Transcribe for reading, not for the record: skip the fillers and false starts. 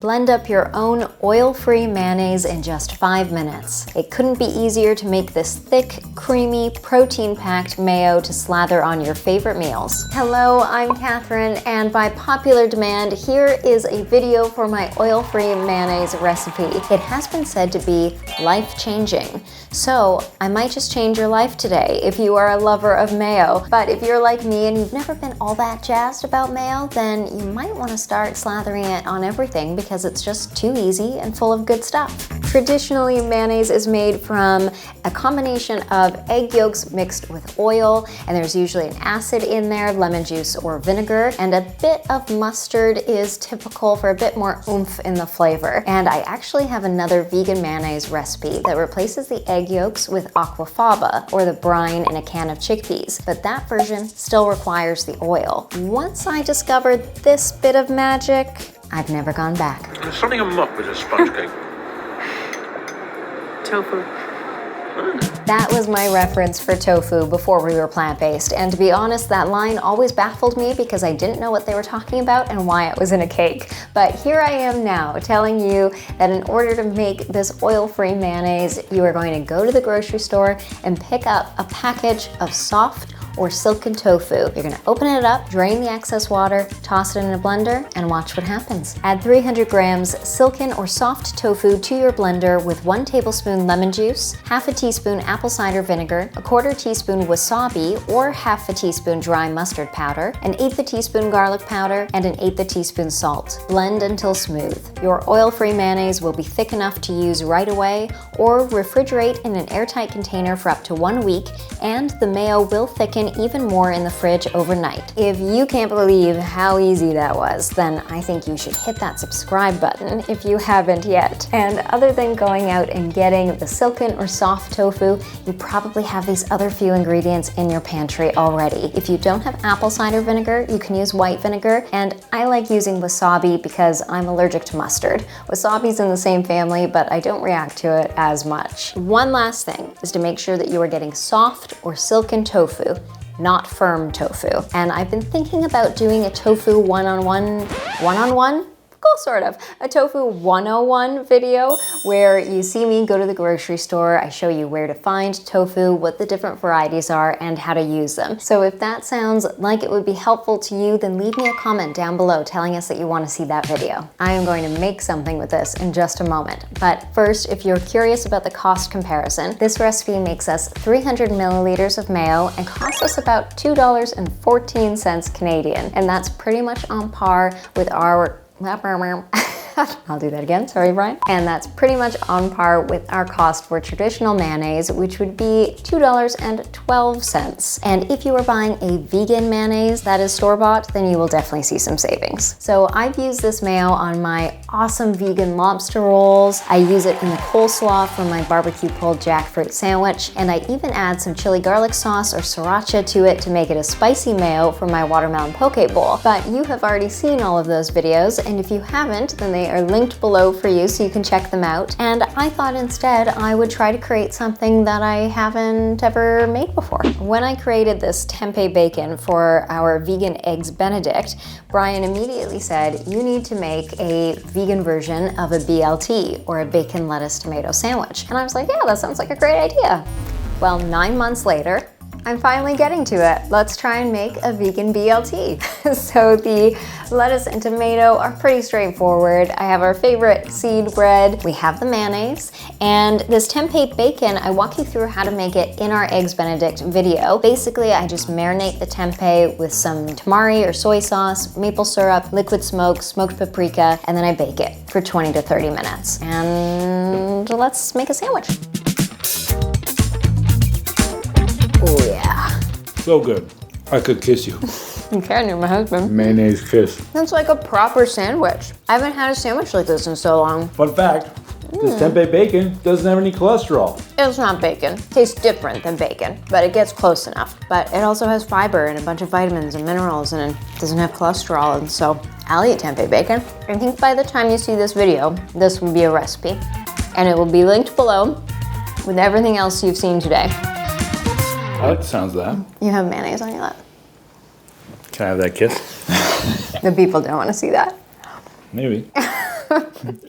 Blend up your own oil-free mayonnaise in just 5 minutes. It couldn't be easier to make this thick, creamy, protein-packed mayo to slather on your favorite meals. Hello, I'm Catherine, and by popular demand, here is a video for my oil-free mayonnaise recipe. It has been said to be life-changing, so I might just change your life today if you are a lover of mayo. But if you're like me and you've never been all that jazzed about mayo, then you might want to start slathering it on everything because it's just too easy and full of good stuff. Traditionally, mayonnaise is made from a combination of egg yolks mixed with oil, and there's usually an acid in there, lemon juice or vinegar, and a bit of mustard is typical for a bit more oomph in the flavor. And I actually have another vegan mayonnaise recipe that replaces the egg yolks with aquafaba, or the brine in a can of chickpeas, but that version still requires the oil. Once I discovered this bit of magic, I've never gone back. There's something amok with a sponge cake. Tofu. That was my reference for tofu before we were plant-based, and to be honest, that line always baffled me because I didn't know what they were talking about and why it was in a cake. But here I am now telling you that in order to make this oil-free mayonnaise, you are going to go to the grocery store and pick up a package of soft or silken tofu. You're gonna open it up, drain the excess water, toss it in a blender, and watch what happens. Add 300 grams silken or soft tofu to your blender with 1 tablespoon lemon juice, half a teaspoon apple cider vinegar, a 1/4 teaspoon wasabi or half a teaspoon dry mustard powder, 1/8 teaspoon garlic powder, and 1/8 teaspoon salt. Blend until smooth. Your oil-free mayonnaise will be thick enough to use right away, or refrigerate in an airtight container for up to 1 week, and the mayo will thicken even more in the fridge overnight. If you can't believe how easy that was, then I think you should hit that subscribe button if you haven't yet. And other than going out and getting the silken or soft tofu, you probably have these other few ingredients in your pantry already. If you don't have apple cider vinegar, you can use white vinegar, and I like using wasabi because I'm allergic to mustard. Wasabi's in the same family, but I don't react to it as much. One last thing is to make sure that you are getting soft or silken tofu, not firm tofu. And I've been thinking about doing a tofu one-on-one, cool, sort of, a tofu 101 video where you see me go to the grocery store, I show you where to find tofu, what the different varieties are, and how to use them. So if that sounds like it would be helpful to you, then leave me a comment down below telling us that you want to see that video. I am going to make something with this in just a moment. But first, if you're curious about the cost comparison, this recipe makes us 300 milliliters of mayo and costs us about $2.14 Canadian. And that's pretty much on par with our I'll do that again, sorry Bryan. And that's pretty much on par with our cost for traditional mayonnaise, which would be $2.12. And if you are buying a vegan mayonnaise that is store-bought, then you will definitely see some savings. So I've used this mayo on my awesome vegan lobster rolls. I use it in the coleslaw for my barbecue pulled jackfruit sandwich, and I even add some chili garlic sauce or sriracha to it to make it a spicy mayo for my watermelon poke bowl. But you have already seen all of those videos, and if you haven't, then they are linked below for you so you can check them out. And I thought instead I would try to create something that I haven't ever made before. When I created this tempeh bacon for our vegan eggs Benedict, Bryan immediately said, you need to make a vegan version of a BLT, or a bacon lettuce tomato sandwich. And I was like, yeah, that sounds like a great idea. Well, 9 months later, I'm finally getting to it. Let's try and make a vegan BLT. So the lettuce and tomato are pretty straightforward. I have our favorite seed bread. We have the mayonnaise. And this tempeh bacon, I walk you through how to make it in our Eggs Benedict video. Basically, I just marinate the tempeh with some tamari or soy sauce, maple syrup, liquid smoke, smoked paprika, and then I bake it for 20 to 30 minutes. And let's make a sandwich. Oh yeah. So good. I could kiss you. You can, you're my husband. Mayonnaise kiss. That's like a proper sandwich. I haven't had a sandwich like this in so long. Fun fact, this tempeh bacon doesn't have any cholesterol. It's not bacon. It tastes different than bacon, but it gets close enough. But it also has fiber and a bunch of vitamins and minerals, and it doesn't have cholesterol, and so I'll eat tempeh bacon. I think by the time you see this video, this will be a recipe, and it will be linked below with everything else you've seen today. I like the sounds of that. You have mayonnaise on your lip. Can I have that kiss? The people don't want to see that. Maybe.